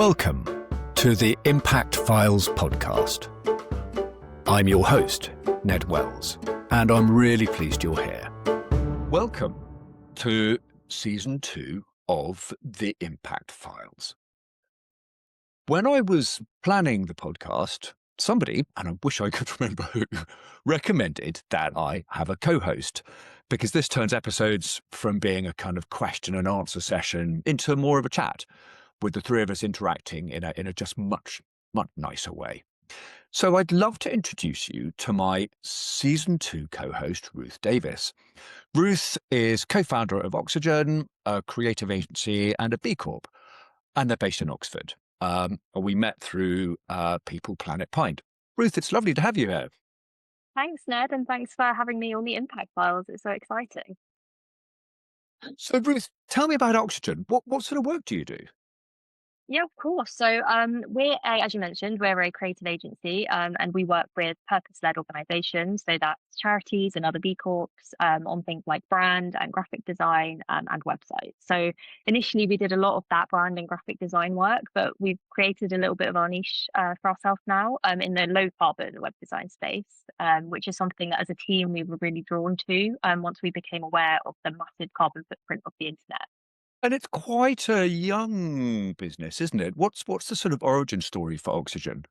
Welcome to the Impact Files podcast. I'm your host, Ned Wells, and I'm really pleased you're here. Welcome to season 2 of the Impact Files. When I was planning the podcast, somebody, and I wish I could remember who, recommended that I have a co-host, because this turns episodes from being a kind of question and answer session into more of a chat, with the three of us interacting in a just much nicer way. So I'd love to introduce you to my season 2 co-host, Ruth Davis. Ruth is co-founder of Oxygen, a creative agency and a B Corp, and they're based in Oxford. We met through People Planet Pint. Ruth, it's lovely to have you here. Thanks, Ned, and thanks for having me on the Impact Files. It's so exciting. So Ruth, tell me about Oxygen. What sort of work do you do? Yeah, of course. So as you mentioned, we're a creative agency and we work with purpose-led organizations. So that's charities and other B Corps on things like brand and graphic design and websites. So initially we did a lot of that brand and graphic design work, but we've created a little bit of our niche for ourselves now in the low carbon web design space, which is something that as a team we were really drawn to once we became aware of the massive carbon footprint of the internet. And it's quite a young business, isn't it? What's the sort of origin story for Oxygen?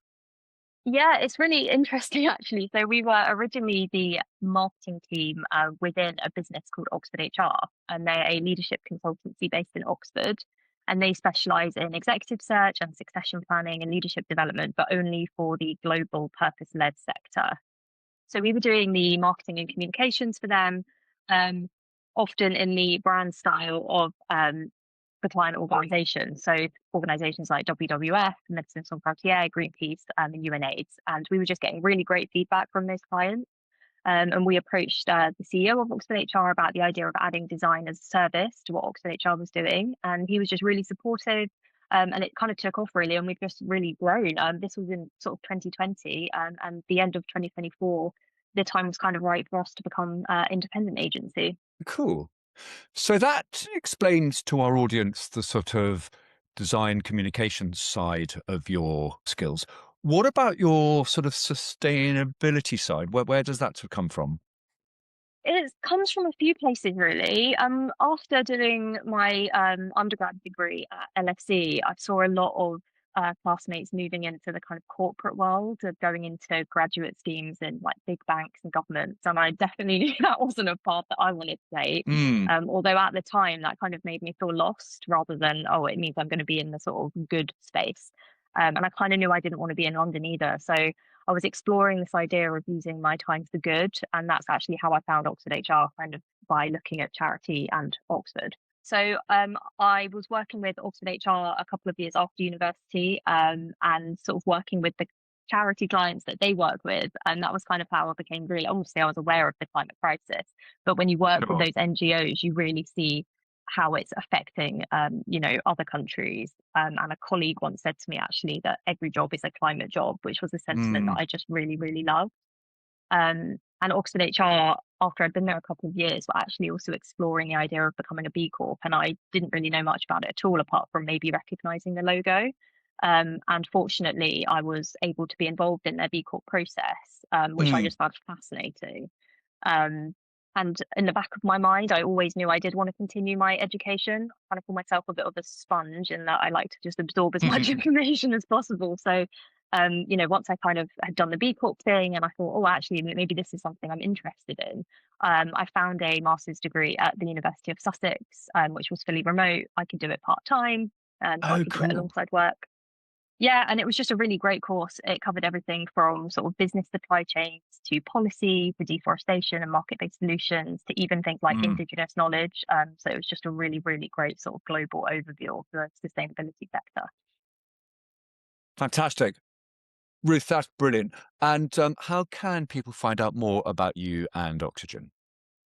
Yeah, it's really interesting actually. So we were originally the marketing team within a business called Oxford HR, and they're a leadership consultancy based in Oxford. And they specialize in executive search and succession planning and leadership development, but only for the global purpose-led sector. So we were doing the marketing and communications for them, um, often in the brand style of the client organization. So organizations like WWF, Médecins, Frontières, Greenpeace, and UNAIDS. And we were just getting really great feedback from those clients. And we approached the CEO of Oxford HR about the idea of adding design as a service to what Oxford HR was doing. And he was just really supportive. And it kind of took off really, and we've just really grown. This was in sort of 2020 and the end of 2024. The time was kind of right for us to become an independent agency. Cool. So that explains to our audience the sort of design communications side of your skills. What about your sort of sustainability side? Where does that sort of come from? It comes from a few places, really. After doing my undergrad degree at LSE, I saw a lot of classmates moving into the kind of corporate world, of going into graduate schemes in like big banks and governments, and I definitely knew that wasn't a path that I wanted to take. Mm. Although at the time, that kind of made me feel lost, rather than it means I'm going to be in the sort of good space. And I kind of knew I didn't want to be in London either, so I was exploring this idea of using my time for good, and that's actually how I found Oxford HR, kind of by looking at charity and Oxford. So I was working with Oxford HR a couple of years after university, and sort of working with the charity clients that they work with, and that was kind of how I became really. Obviously, I was aware of the climate crisis, but when you work with Sure. those NGOs, you really see how it's affecting, other countries. And a colleague once said to me actually that every job is a climate job, which was a sentiment that Mm. I just really loved. And Oxford HR, after I'd been there a couple of years, were actually also exploring the idea of becoming a B Corp. And I didn't really know much about it at all, apart from maybe recognizing the logo. And fortunately, I was able to be involved in their B Corp process, which I Mm. just found fascinating. Um, and in the back of my mind, I always knew I did want to continue my education. I kind of call myself a bit of a sponge in that I like to just absorb as much information as possible. So, once I kind of had done the B Corp thing and I thought, oh, actually, maybe this is something I'm interested in, I found a master's degree at the University of Sussex, which was fully remote. I could do it part time, so I Oh, could do it cool. alongside work. Yeah, and it was just a really great course. It covered everything from sort of business supply chains to policy, for deforestation and market-based solutions, to even things like Mm. indigenous knowledge. So it was just a really great sort of global overview of the sustainability sector. Fantastic. Ruth, that's brilliant. And how can people find out more about you and Oxygen?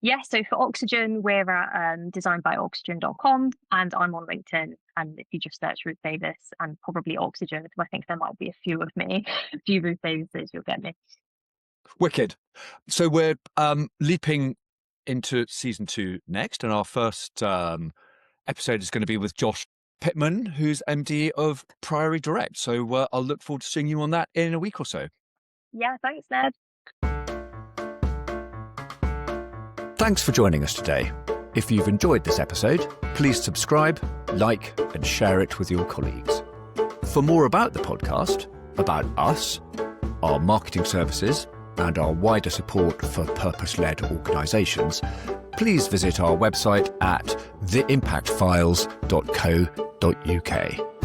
Yeah, so for Oxygen, we're at designbyoxygen.com, and I'm on LinkedIn. And if you just search Ruth Davis and probably Oxygen, because I think there might be a few of me, a few Ruth Davises, you'll get me. Wicked. So we're leaping into season 2 next, and our first episode is going to be with Josh Pittman, who's MD of Priory Direct. So I'll look forward to seeing you on that in a week or so. Yeah, thanks, Ned. Thanks for joining us today. If you've enjoyed this episode, please subscribe, like, and share it with your colleagues. For more about the podcast, about us, our marketing services, and our wider support for purpose-led organisations, please visit our website at theimpactfiles.co.uk.